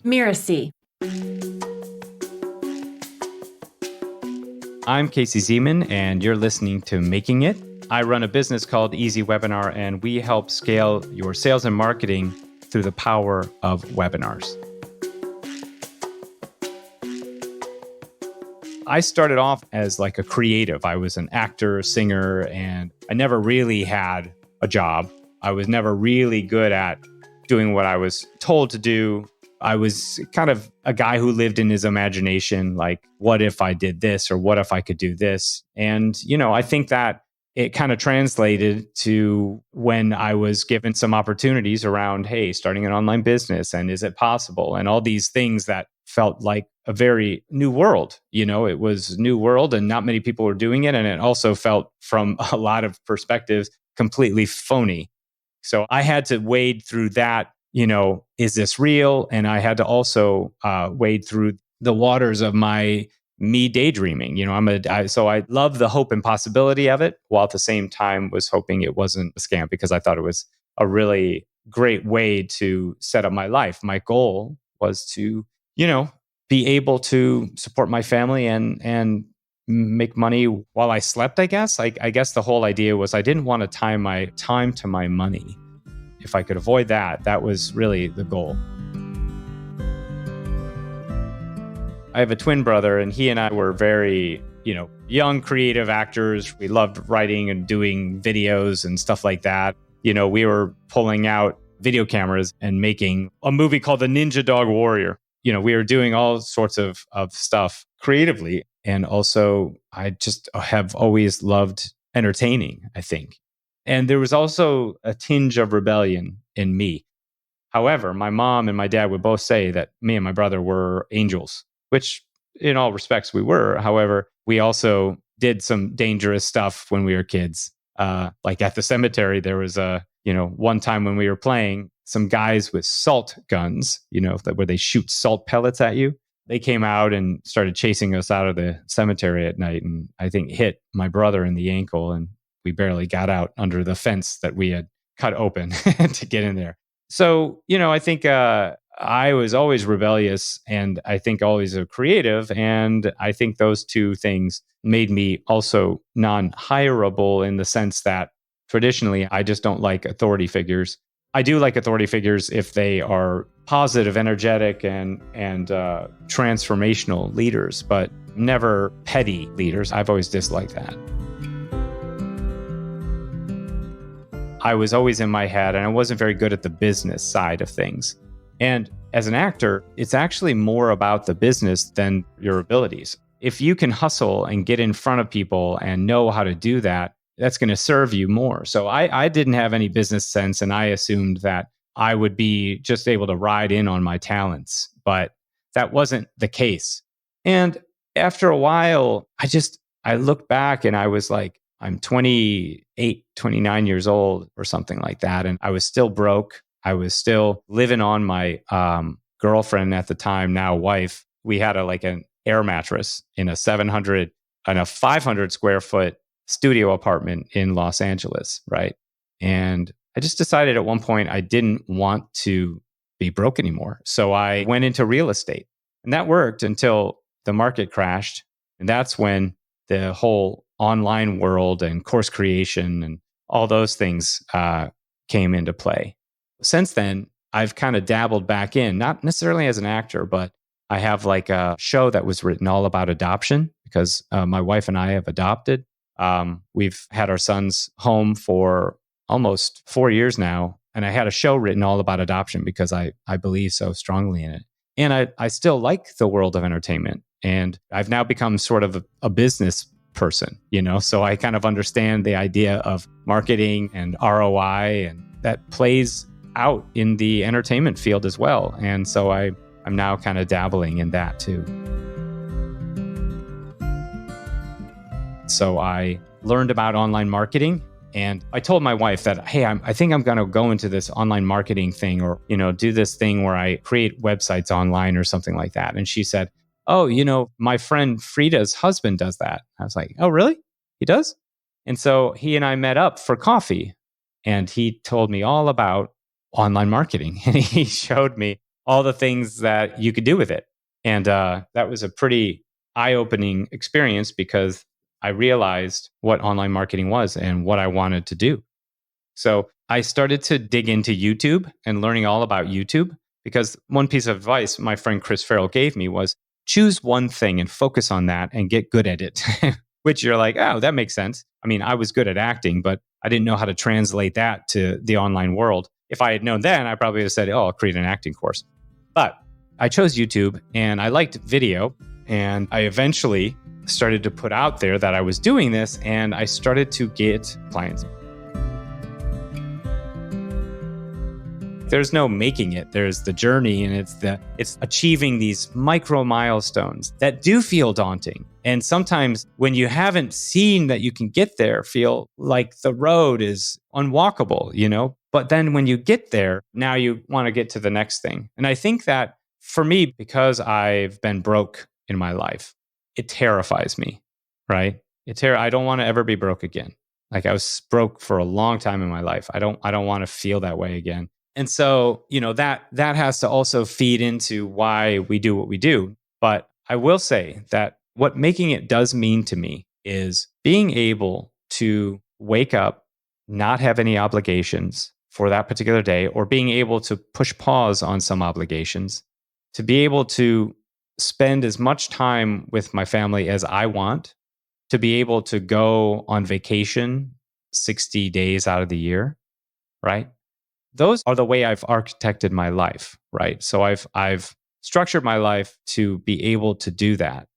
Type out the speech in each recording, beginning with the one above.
Mirasee. I'm Casey Zeman, and you're listening to Making It. I run a business called EasyWebinar, and we help scale your sales and marketing through the power of webinars. I started off as like a creative. I was an actor, singer, and I never really had a job. I was never really good at doing what I was told to do. I was kind of a guy who lived in his imagination, like, what if I did this, or what if I could do this? And, I think that it kind of translated to when I was given some opportunities around, hey, starting an online business, and is it possible? And all these things that felt like a very new world. It was a new world and not many people were doing it. And it also felt, from a lot of perspectives, completely phony. So I had to wade through that. Is this real? And I had to also wade through the waters of me daydreaming. So I love the hope and possibility of it, while at the same time was hoping it wasn't a scam, because I thought it was a really great way to set up my life. My goal was to, be able to support my family and make money while I slept, I guess. I guess the whole idea was I didn't want to tie my time to my money. If I could avoid that, that was really the goal. I have a twin brother, and he and I were very, young creative actors. We loved writing and doing videos and stuff like that. We were pulling out video cameras and making a movie called The Ninja Dog Warrior. We were doing all sorts of stuff creatively. And also, I just have always loved entertaining, I think. And there was also a tinge of rebellion in me. However, my mom and my dad would both say that me and my brother were angels, which in all respects we were. However, we also did some dangerous stuff when we were kids. Like at the cemetery, there was one time when we were playing, some guys with salt guns, where they shoot salt pellets at you. They came out and started chasing us out of the cemetery at night, and I think hit my brother in the ankle, and we barely got out under the fence that we had cut open to get in there. So, I think I was always rebellious, and I think always a creative. And I think those two things made me also non-hireable, in the sense that traditionally, I just don't like authority figures. I do like authority figures if they are positive, energetic, and transformational leaders, but never petty leaders. I've always disliked that. I was always in my head, and I wasn't very good at the business side of things. And as an actor, it's actually more about the business than your abilities. If you can hustle and get in front of people and know how to do that, that's going to serve you more. So I didn't have any business sense, and I assumed that I would be just able to ride in on my talents, but that wasn't the case. And after a while, I looked back and I was like, I'm 28, 29 years old or something like that. And I was still broke. I was still living on my girlfriend at the time, now wife. We had an air mattress in a 500 square foot studio apartment in Los Angeles, right? And I just decided at one point I didn't want to be broke anymore. So I went into real estate, and that worked until the market crashed. And that's when the whole online world and course creation and all those things came into play. Since then, I've kind of dabbled back in, not necessarily as an actor, but I have a show that was written all about adoption, because my wife and I have adopted. We've had our sons home for almost 4 years now. And I had a show written all about adoption because I believe so strongly in it. And I still like the world of entertainment. And I've now become sort of a business person, so I kind of understand the idea of marketing and ROI, and that plays out in the entertainment field as well. And so I'm now kind of dabbling in that too. So I learned about online marketing, and I told my wife that, hey, I think I'm going to go into this online marketing thing, or, do this thing where I create websites online or something like that. And she said, oh, my friend Frida's husband does that. I was like, oh, really? He does? And so he and I met up for coffee, and he told me all about online marketing. And he showed me all the things that you could do with it. And that was a pretty eye-opening experience because I realized what online marketing was and what I wanted to do. So I started to dig into YouTube and learning all about YouTube because one piece of advice my friend Chris Farrell gave me was choose one thing and focus on that and get good at it, which you're like, oh, that makes sense. I mean, I was good at acting, but I didn't know how to translate that to the online world. If I had known then, I probably would have said, oh, I'll create an acting course. But I chose YouTube and I liked video. And I eventually started to put out there that I was doing this and I started to get clients. There's no making it. There's the journey, and it's achieving these micro milestones that do feel daunting. And sometimes when you haven't seen that you can get there, feel like the road is unwalkable, But then when you get there, now you want to get to the next thing. And I think that for me, because I've been broke in my life, it terrifies me, right? I don't want to ever be broke again. Like I was broke for a long time in my life. I don't want to feel that way again. And so, that has to also feed into why we do what we do. But I will say that what making it does mean to me is being able to wake up, not have any obligations for that particular day, or being able to push pause on some obligations, to be able to spend as much time with my family as I want, to be able to go on vacation 60 days out of the year, right? Those are the way I've architected my life, right? So I've structured my life to be able to do that.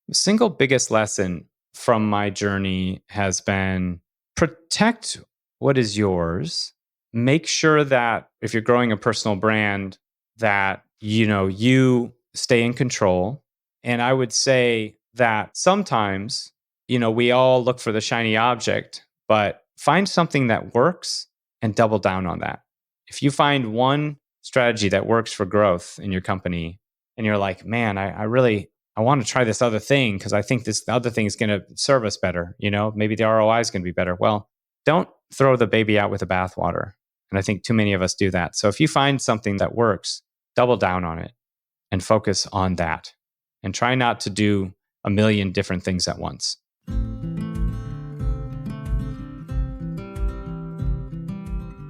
The single biggest lesson from my journey has been protect what is yours. Make sure that if you're growing a personal brand, that you stay in control. And I would say that sometimes, we all look for the shiny object, but find something that works and double down on that. If you find one strategy that works for growth in your company and you're like, man, I want to try this other thing because I think the other thing is going to serve us better. Maybe the ROI is going to be better. Well, don't throw the baby out with the bathwater. And I think too many of us do that. So if you find something that works, double down on it and focus on that and try not to do a million different things at once.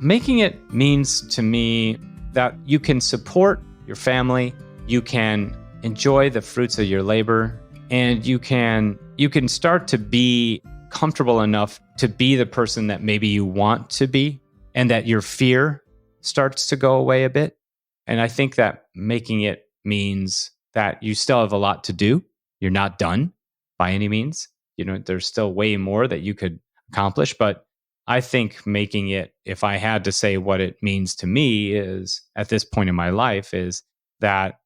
Making it means to me that you can support your family, you can enjoy the fruits of your labor, and you can start to be comfortable enough to be the person that maybe you want to be, and that your fear starts to go away a bit. And I think that making it means that you still have a lot to do. You're not done by any means. There's still way more that you could accomplish, but I think making it, if I had to say what it means to me is at this point in my life is that,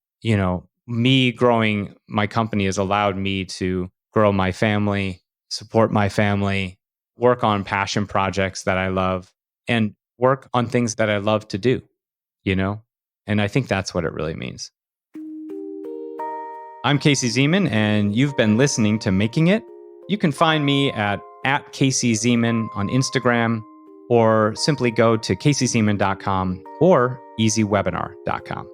me growing my company has allowed me to grow my family, support my family, work on passion projects that I love, and work on things that I love to do, And I think that's what it really means. I'm Casey Zeman, and you've been listening to Making It. You can find me at Casey Zeman on Instagram, or simply go to caseyzeman.com or easywebinar.com.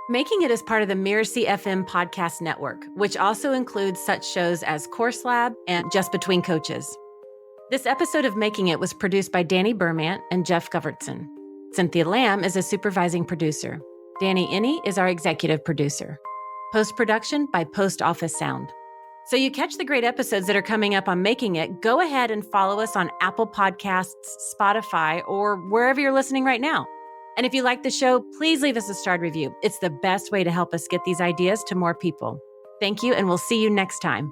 Making It is part of the Mirasee FM podcast network, which also includes such shows as Course Lab and Just Between Coaches. This episode of Making It was produced by Danny Bermant and Geoff Govertsen. Cynthia Lamb is a supervising producer. Danny Inney is our executive producer. Post-production by Post Office Sound. So you catch the great episodes that are coming up on Making It, go ahead and follow us on Apple Podcasts, Spotify, or wherever you're listening right now. And if you like the show, please leave us a starred review. It's the best way to help us get these ideas to more people. Thank you, and we'll see you next time.